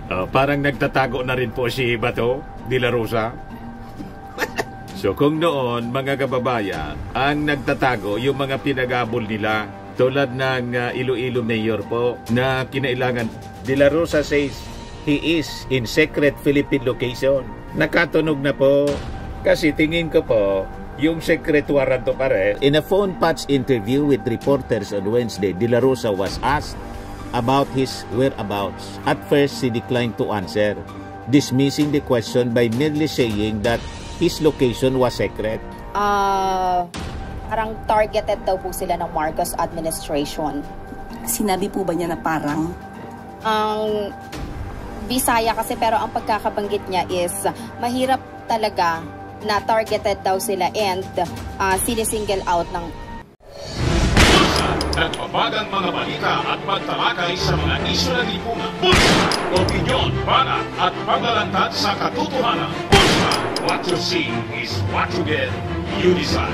Parang nagtatago na rin po si Bato de la Rosa. So kung noon, mga kababayan, ang nagtatago yung mga pinagabol nila, tulad ng Iloilo Mayor po, na kinailangan. De la Rosa says he is in secret Philippine location. Nakatunog na po, kasi tingin ko po, yung secret warrant of arrest. In a phone patch interview with reporters on Wednesday, De La Rosa was asked about his whereabouts. At first, he declined to answer, dismissing the question by merely saying that his location was secret. Parang targeted daw po sila ng Marcos administration. Sinabi po ba niya na parang? Ang Bisaya kasi, pero ang pagkakabanggit niya is mahirap talaga na targeted daw sila and sinisingle out ng nagpapagang mga balita at pagtalakay sa mga isyu ng lipunan. Pulsa, opinyon, banat at paglalantad sa katotohanan. Pulsa, what you see is what you get. You decide.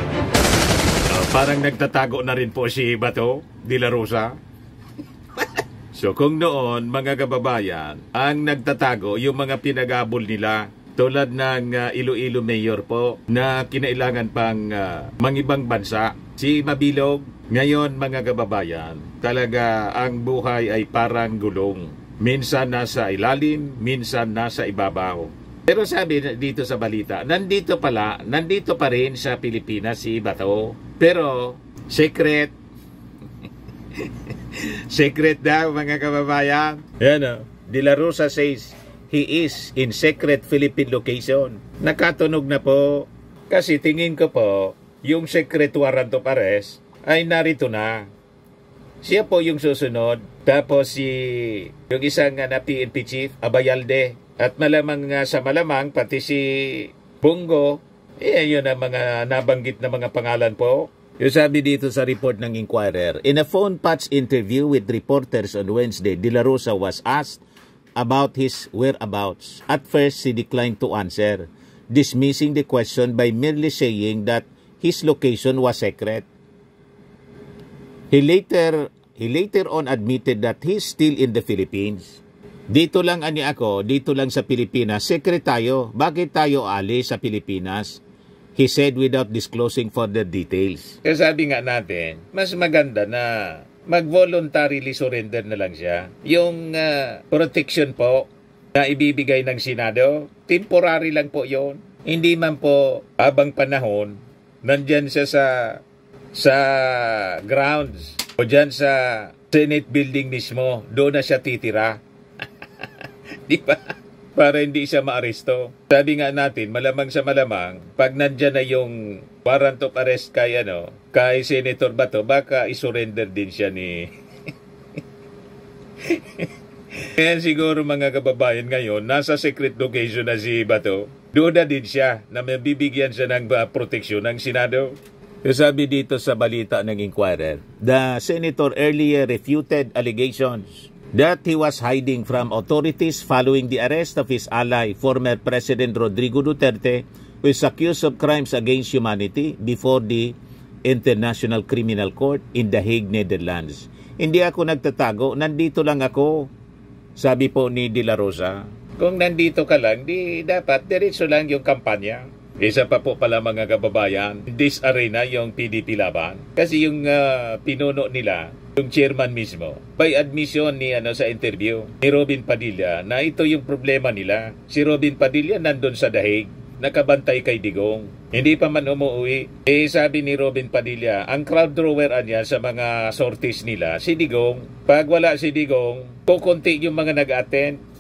Parang nagtatago na rin po si Bato de la Rosa. So kung noon, mga kababayan, ang nagtatago yung mga pinagabol nila, tulad ng Iloilo Mayor po, na kinailangan pang mangibang bansa. Si Mabilog, ngayon mga kababayan, talaga ang buhay ay parang gulong. Minsan nasa ilalim, minsan nasa ibabaw. Pero sabi dito sa balita, nandito pa rin sa Pilipinas si Bato. Pero secret, secret daw mga kababayan. Yan De La Rosa says he is in secret Philippine location. Nakatunog na po, kasi tingin ko po, yung secret warrant of arrest ay narito na. Siya po yung susunod. Tapos yung isang PNP chief, Abayalde. At malamang sa malamang, pati si Bongo, yun ang mga nabanggit na mga pangalan po. Yung sabi dito sa report ng Inquirer, in a phone patch interview with reporters on Wednesday, De La Rosa was asked about his whereabouts. At first, he declined to answer, dismissing the question by merely saying that his location was secret. He later on admitted that he's still in the Philippines. Dito lang dito lang sa Pilipinas. Secret tayo. Bakit tayo alis sa Pilipinas? He said without disclosing further details. Kaya sabi nga natin, mas maganda na mag-voluntarily surrender na lang siya. Yung protection po na ibibigay ng Senado, temporary lang po yon. Hindi man po habang panahon, nandyan siya sa grounds o dyan sa Senate building mismo, doon na siya titira. Di ba? Para hindi siya maaresto. Sabi nga natin, malamang sa malamang, pag nandyan na yung warrant of arrest kay Senator Bato, baka isurrender din siya ni... Kaya siguro mga kababayan ngayon, nasa secret location na si Bato, doon na din siya na mabibigyan siya ng proteksyon ng Senado. Sabi dito sa balita ng Inquirer, the Senator earlier refuted allegations that he was hiding from authorities following the arrest of his ally, former President Rodrigo Duterte, who is accused of crimes against humanity before the International Criminal Court in The Hague, Netherlands. Hindi ako nagtatago, nandito lang ako, sabi po ni De La Rosa. Kung nandito ka lang, di dapat diretso lang yung kampanya. Isa pa po pala mga kababayan, this arena yung PDP laban. Kasi yung pinuno nila, yung chairman mismo, by admission ni sa interview ni Robin Padilla na ito yung problema nila. Si Robin Padilla nandun sa The Hague, nakabantay kay Digong. Hindi pa man umuwi. Sabi ni Robin Padilla, ang crowd drawer niya sa mga sorties nila, si Digong. Pag wala si Digong, kukunti yung mga nag-attend.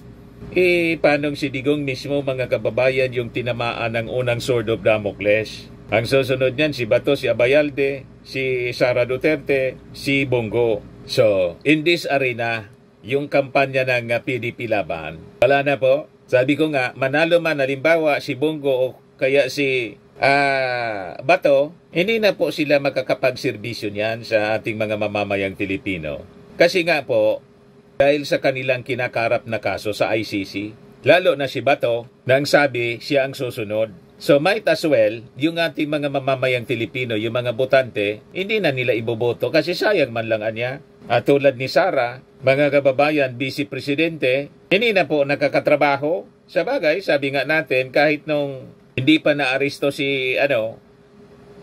Paano si Digong mismo mga kababayan yung tinamaan ng unang sword of Damocles? Ang susunod niyan si Bato, si Abayalde, si Sara Duterte, si Bongo. So, in this arena, yung kampanya ng PDP laban, wala na po. Sabi ko nga, manalo man halimbawa si Bongo o kaya si Bato, hindi na po sila makakapagserbisyo niyan sa ating mga mamamayang Pilipino. Kasi nga po, dahil sa kanilang kinakarap na kaso sa ICC, lalo na si Bato, nang sabi siya ang susunod. So might as well, yung ating mga mamamayang Pilipino, yung mga botante, hindi na nila iboboto kasi sayang man lang niya. At tulad ni Sara, mga kababayan, Vice Presidente, hindi na po nakakatrabaho. Sa bagay, sabi nga natin, kahit nung hindi pa naaresto si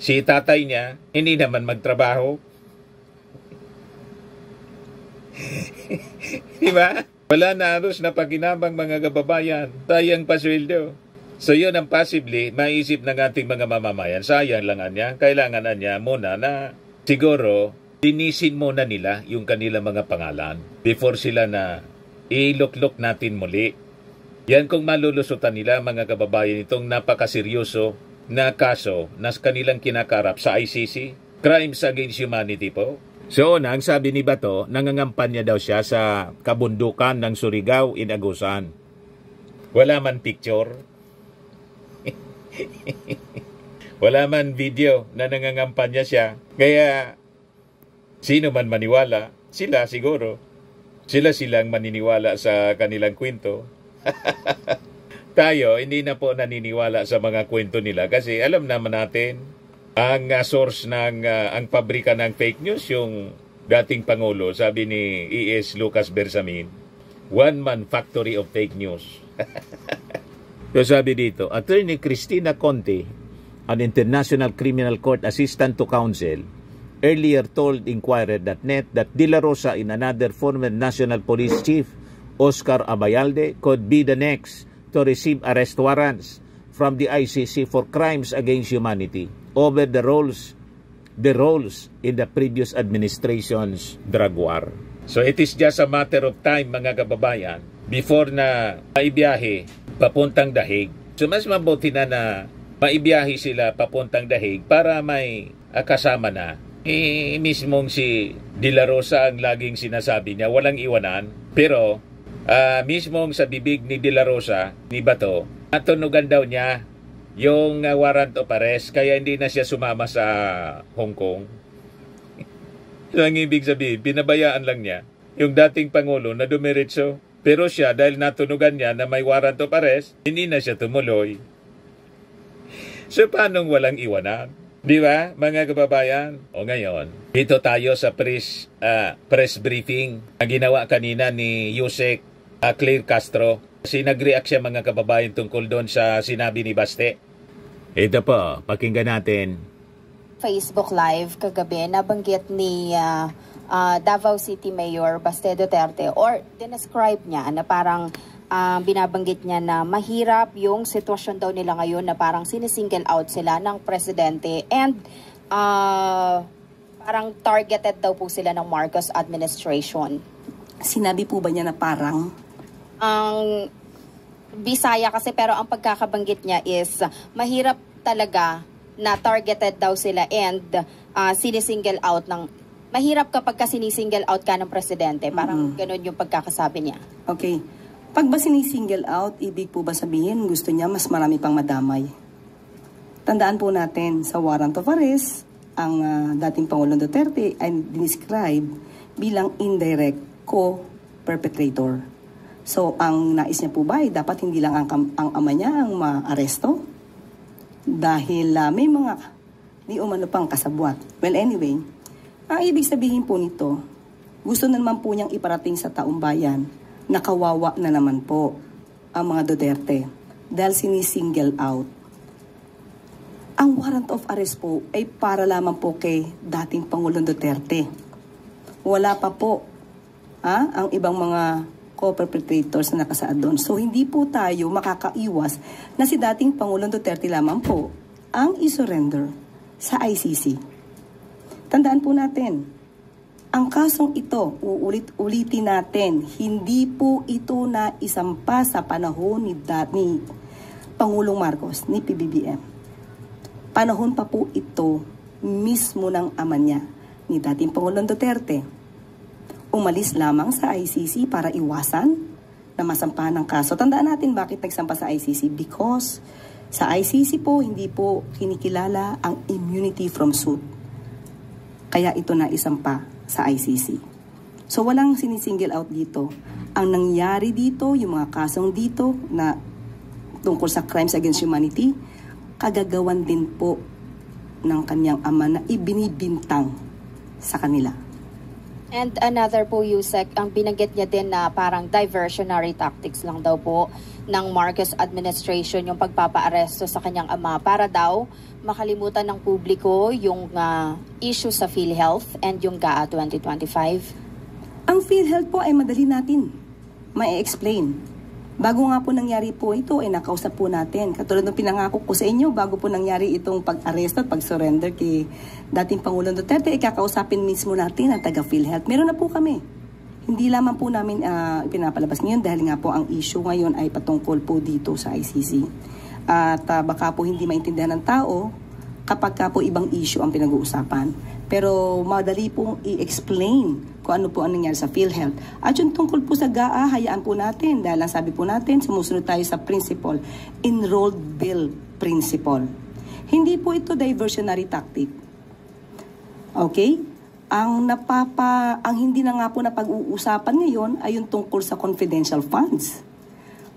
tatay niya, hindi naman magtrabaho. Diba? Wala na halos na pakinabang mga kababayan. Sayang pasweldo. So yun ang possibly maisip ng ating mga mamamayan. Sayang lang niya. Kailangan niya muna na siguro linisin muna nila yung kanilang mga pangalan before sila na iluklok natin muli. Yan kung malulusutan nila mga kababayan itong napakaseryoso na kaso na kanilang kinakarap sa ICC, Crimes Against Humanity po. So ang sabi ni Bato, nangangampanya daw siya sa kabundukan ng Surigao in Agusan. Wala man picture. Wala man video na nangangampanya siya. Kaya sino man maniwala, sila siguro. Sila-silang maniniwala sa kanilang kwento. Tayo, hindi na po naniniwala sa mga kwento nila kasi alam naman natin ang source ng ang pabrika ng fake news, yung dating Pangulo, sabi ni E.S. Lucas Bersamin, one-man factory of fake news. So sabi dito, Attorney Cristina Conte, an International Criminal Court Assistant to Counsel, earlier told Inquirer that De La Rosa and another former National Police Chief, Oscar Abayalde, could be the next to receive arrest warrants from the ICC for crimes against humanity over the roles in the previous administration's drug war. So it is just a matter of time mga kababayan before na maibiyahe papuntang Dahig. So mas mabuti na maibiyahe sila papuntang Dahig para may kasama na. Mismong si De La Rosa ang laging sinasabi niya, walang iwanan. Pero mismong sa bibig ni De La Rosa, ni Bato, natunugan daw niya yung warrant of arrest kaya hindi na siya sumama sa Hong Kong. So ang ibig sabihin, pinabayaan lang niya yung dating Pangulo na dumiretso. Pero siya, dahil natunugan niya na may warrant of arrest, hindi na siya tumuloy. So paanong walang iwanan? Di ba, mga kababayan? O ngayon, dito tayo sa press briefing ang ginawa kanina ni Yusek Claire Castro. Kasi nag-react siya mga kababayan tungkol doon sa sinabi ni Baste. Ito po, pakinggan natin. Facebook Live kagabi, nabanggit ni Davao City Mayor Baste Duterte or describe niya na parang binabanggit niya na mahirap yung sitwasyon daw nila ngayon na parang sinisingle out sila ng presidente and parang targeted daw po sila ng Marcos administration. Sinabi po ba niya na parang? Ang Bisaya kasi pero ang pagkakabanggit niya is mahirap talaga na targeted daw sila and sinisingle out ng mahirap kapag sinisingle out ka ng presidente. Parang ganun yung pagkakasabi niya. Okay. Pag ba sinisingle out, ibig po ba sabihin gusto niya mas marami pang madamay? Tandaan po natin sa warrant of arrest, ang dating Pangulong Duterte ay describe bilang indirect co-perpetrator. So, ang nais niya po ba ay dapat hindi lang ang ama niya ang maaresto? Dahil may mga di umano pang kasabwat. Well, anyway, ang ibig sabihin po nito, gusto naman po niyang iparating sa taong bayan na kawawa na naman po ang mga Duterte dahil sinisingle out. Ang warrant of arrest po ay para lamang po kay dating Pangulong Duterte. Wala pa po ang ibang mga co-perpetrators na nakasaad doon. So hindi po tayo makakaiwas na si dating Pangulong Duterte lamang po ang isurrender sa ICC. Tandaan po natin, ang kasong ito, uulit-ulitin natin, hindi po ito na isampa sa panahon ni Pangulong Marcos, ni PBBM. Panahon pa po ito mismo ng ama niya, ni dating Pangulong Duterte. Umalis lamang sa ICC para iwasan na masampahan ng kaso. Tandaan natin bakit nagsampa sa ICC. Because sa ICC po, hindi po kinikilala ang immunity from suit. Kaya ito na isampa sa ICC. So walang sinisingle out dito. Ang nangyari dito, yung mga kasong dito na tungkol sa crimes against humanity, kagagawan din po ng kanyang ama na ibinibintang sa kanila. And another po, Yusek, ang binanggit niya din na parang diversionary tactics lang daw po ng Marcos administration yung pagpapaaresto sa kanyang ama para daw makalimutan ng publiko yung issue sa PhilHealth and yung GAA 2025. Ang PhilHealth po ay madali natin ma-explain. Bago nga po nangyari po ito, ay nakausap po natin. Katulad ng pinangako ko sa inyo, bago po nangyari itong pag-arresto at pag-surrender kay dating Pangulong Duterte, ikakausapin mismo natin ang taga PhilHealth. Meron na po kami. Hindi lamang po namin pinapalabas ngayon dahil nga po ang issue ngayon ay patungkol po dito sa ICC. At baka po hindi maintindihan ng tao kapag ka po ibang issue ang pinag-uusapan. Pero madali pong i-explain kung ano po ang nangyari sa PhilHealth. At yung tungkol po sa GAA, hayaan po natin. Dahil ang sabi po natin, sumusunod tayo sa principle, enrolled bill principle. Hindi po ito diversionary tactic. Okay? Ang hindi na nga po na pag-uusapan ngayon ay yung tungkol sa confidential funds.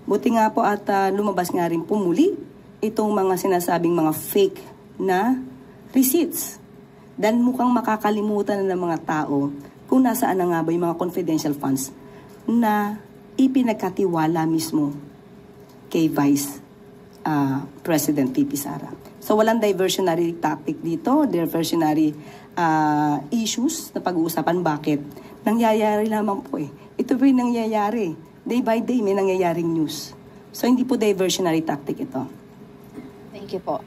Buti nga po at lumabas nga rin po muli itong mga sinasabing mga fake na receipts. Dan mukhang makakalimutan na ng mga tao kung nasaan na nga ba yung mga confidential funds na ipinagkatiwala mismo kay Vice President VP Sara. So walang diversionary tactic dito, diversionary issues na pag-uusapan. Bakit? Nangyayari lamang po eh. Ito po yung nangyayari. Day by day may nangyayaring news. So hindi po diversionary tactic ito. Thank you po.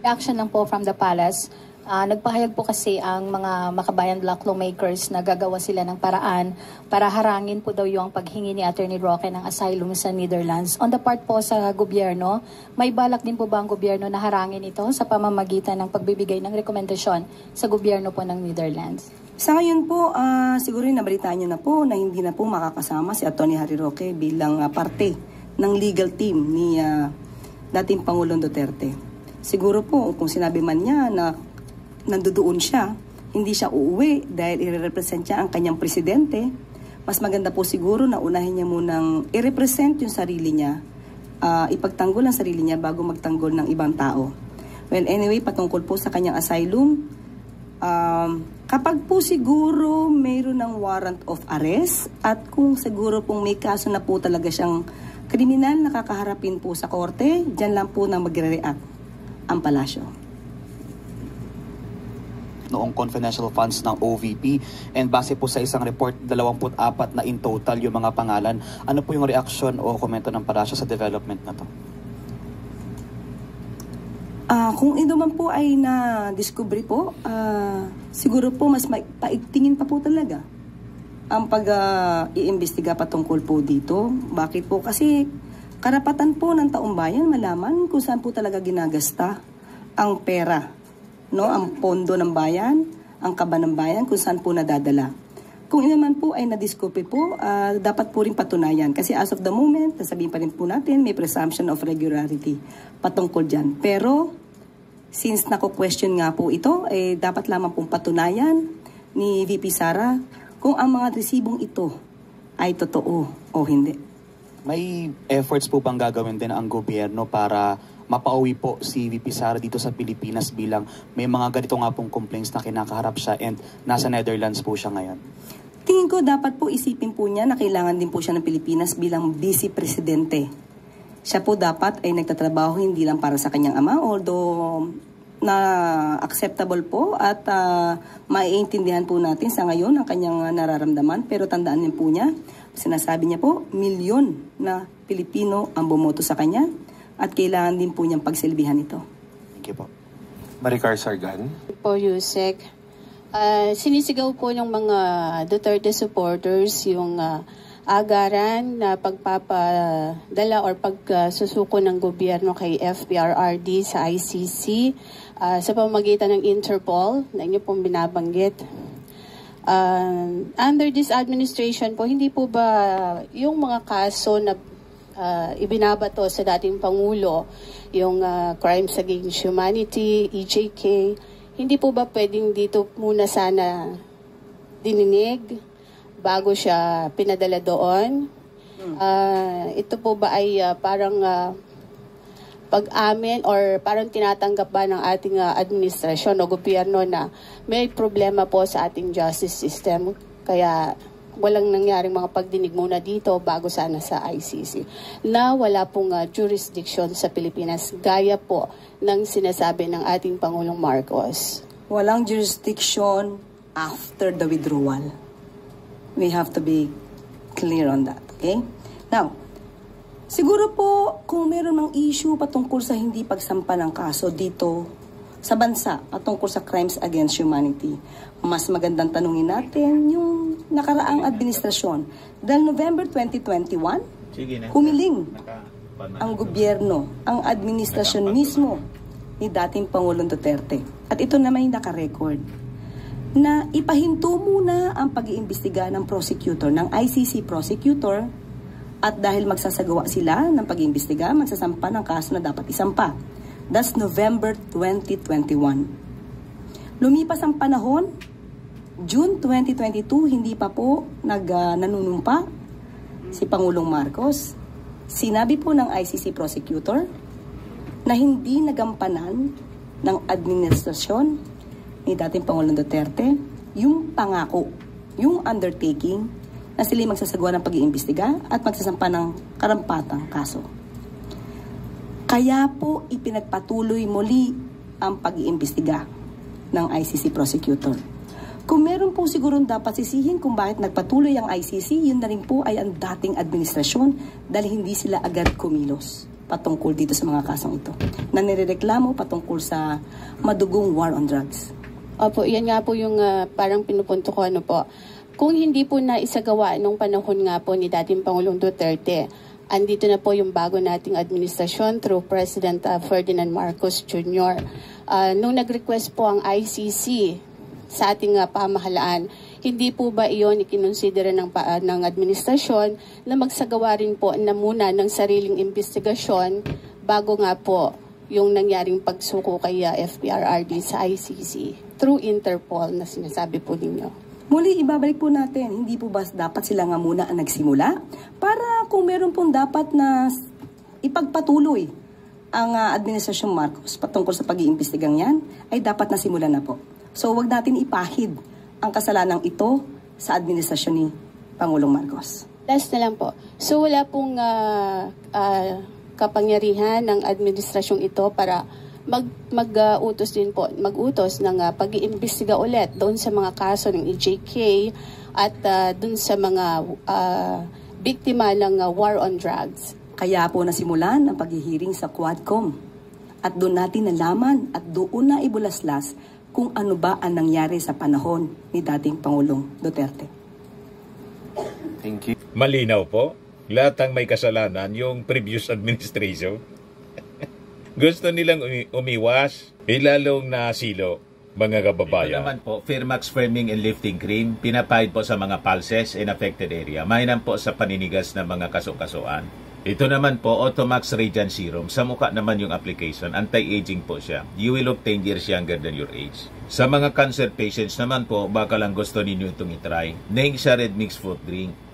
Reaction lang po from the palace. Nagpahayag po kasi ang mga Makabayan Block lawmakers na gagawa sila ng paraan para harangin po daw yung paghingi ni Attorney Roque ng asylum sa Netherlands. On the part po sa gobyerno, may balak din po ba ang gobyerno na harangin ito sa pamamagitan ng pagbibigay ng rekomendasyon sa gobyerno po ng Netherlands? Sa ngayon po, siguro nabalitaan niyo na po na hindi na po makakasama si Attorney Harry Roque bilang parte ng legal team ni dating Pangulong Duterte. Siguro po, kung sinabi man niya na nandoon siya, hindi siya uuwi dahil i-represent niya ang kanyang presidente, mas maganda po siguro na unahin niya munang i-represent yung sarili niya, ipagtanggol ang sarili niya bago magtanggol ng ibang tao. Well, anyway, patungkol po sa kanyang asylum, kapag po siguro mayroon ng warrant of arrest at kung siguro pong may kaso na po talaga siyang kriminal na kakaharapin po sa korte, dyan lang po na magre-react ang palasyo. Noong confidential funds ng OVP and base po sa isang report, 24 na in total yung mga pangalan. Ano po yung reaksyon o komento ng palasyo sa development na to? Kung ito man po ay na-discovery po, siguro po mas paigtingin pa po talaga ang pag-iimbestiga patungkol po dito. Bakit po? Kasi karapatan po ng taong bayan malaman kung saan po talaga ginagasta ang pera, no? Ang pondo ng bayan, ang kaba ng bayan, kung saan po nadadala. Kung naman po ay na-discover po, dapat po rin patunayan. Kasi as of the moment, nasabihin pa rin po natin, may presumption of regularity patungkol dyan. Pero, since nako-question nga po ito, dapat lamang pong patunayan ni VP Sara kung ang mga resibong ito ay totoo o hindi. May efforts po bang gagawin din ang gobyerno para mapauwi po si VP Sara dito sa Pilipinas bilang may mga ganito nga pong complaints na kinakaharap siya and nasa Netherlands po siya ngayon? Tingin ko dapat po isipin po niya na kailangan din po siya ng Pilipinas bilang vice presidente. Siya po dapat ay nagtatrabaho hindi lang para sa kanyang ama, although na acceptable po at maiintindihan po natin sa ngayon ang kanyang nararamdaman. Pero tandaan niyo po niya, sinasabi niya po, milyon na Pilipino ang bumoto sa kanya at kailangan din po niyang pagsilbihan ito. Thank you po. Maricar Sargan. Po, Yusek. Sinisigaw po ng mga Duterte supporters yung agaran na pagpapadala or pagsusuko ng gobyerno kay FPRRD sa ICC sa pamamagitan ng Interpol na inyo pong binabanggit. Under this administration po, hindi po ba yung mga kaso na ibinabato sa dating Pangulo, yung crimes against humanity, EJK, hindi po ba pwedeng dito muna sana dininig bago siya pinadala doon? Ito po ba ay parang pag-amin or parang tinatanggap ba ng ating administrasyon o gobyerno na may problema po sa ating justice system. Kaya walang nangyaring mga pagdinig muna dito bago sana sa ICC na wala pong jurisdiction sa Pilipinas gaya po ng sinasabi ng ating Pangulong Marcos. Walang jurisdiction after the withdrawal. We have to be clear on that, okay? Now, siguro po kung meron ng issue patungkol sa hindi pagsampa ng kaso dito sa bansa patungkol sa crimes against humanity, mas magandang tanungin natin yung nakaraang administrasyon. Dahil November 2021, humiling ang gobyerno, ang administrasyon mismo ni dating Pangulong Duterte. At ito naman yung nakarecord na ipahinto muna ang pag-iimbestiga ng prosecutor, ng ICC prosecutor, at dahil magsasagawa sila ng pag-iimbestiga, magsasampa ng kaso na dapat isampa. That's November 2021. Lumipas ang panahon, June 2022, hindi pa po nanunumpa si Pangulong Marcos. Sinabi po ng ICC prosecutor na hindi nagampanan ng administrasyon ni dating Pangulong Duterte yung pangako, yung undertaking na sila magsasagawa ng pag-iimbestiga at magsasampa ng karampatang kaso. Kaya po ipinagpatuloy muli ang pag-iimbestiga ng ICC prosecutor. Kung meron po sigurong dapat sisihin kung bakit nagpatuloy ang ICC, yun na rin po ay ang dating administrasyon dahil hindi sila agad kumilos patungkol dito sa mga kasong ito na nirereklamo patungkol sa madugong war on drugs. Opo, yan nga po yung parang pinupunto ko po. Kung hindi po na isagawa nung panahon nga po ni dating Pangulong Duterte, andito na po yung bago nating administrasyon through President Ferdinand Marcos Jr. Nung nag-request po ang ICC sa ating pamahalaan, hindi po ba iyon ikinonsidera ng administrasyon na magsagawa rin po na muna ng sariling investigasyon bago nga po yung nangyaring pagsuko kay FPRRD sa ICC through Interpol na sinasabi po ninyo? Muli, ibabalik po natin, hindi po ba dapat sila nga muna ang nagsimula? Para kung meron pong dapat na ipagpatuloy ang Administrasyong Marcos patungkol sa pag-iimbestigang yan, ay dapat na simulan na po. So, wag natin ipahid ang kasalanang ito sa administrasyon ni Pangulong Marcos. Last na lang po. So, wala pong kapangyarihan ng administrasyong ito para mag-utos din po, mag-utos ng pag-iimbestiga ulit doon sa mga kaso ng EJK at doon sa mga biktima ng war on drugs. Kaya po nasimulan ang paghihiring sa Quadcom at doon natin nalaman at doon na ibulaslas kung ano ba ang nangyari sa panahon ni dating Pangulong Duterte. Thank you. Malinaw po, lahat ang may kasalanan yung previous administration. Gusto nilang umiwas, lalong nasilo, mga kababayan. Ito naman po, Firmax Firming and Lifting Cream, pinapahid po sa mga pulses in affected area. Mainam po sa paninigas ng mga kaso-kasuan. Ito naman po, Automax Radiant Serum. Sa mukha naman yung application, anti-aging po siya. You will look 10 years younger than your age. Sa mga cancer patients naman po, baka lang gusto ninyo itong itry. Nengsa Red Mix Fruit Drink.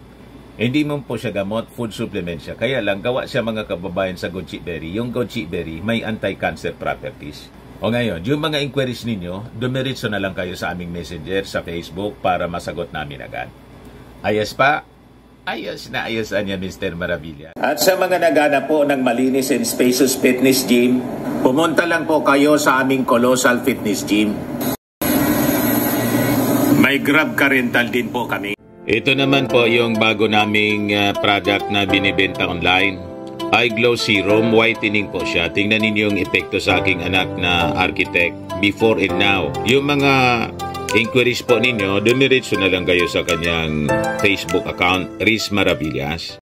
Hindi mo po siya gamot, food supplement siya. Kaya lang, gawa siya mga kababayan sa goji berry. Yung goji berry may anti-cancer properties. O ngayon, yung mga inquiries ninyo, dumiritso na lang kayo sa aming messenger sa Facebook para masagot namin agad. Ayos pa? Ayos na ayos niya, Mr. Maravilla. At sa mga naghanap po ng malinis and spacious fitness gym, pumunta lang po kayo sa aming Colossal Fitness Gym. May Grab Car Rental din po kami. Ito naman po yung bago naming product na binibenta online. Eye Glow Serum, whitening po siya. Tingnan ninyo yung epekto sa aking anak na architect before and now. Yung mga inquiries po ninyo, dumiretso na lang kayo sa kanyang Facebook account, Riz Maravillas.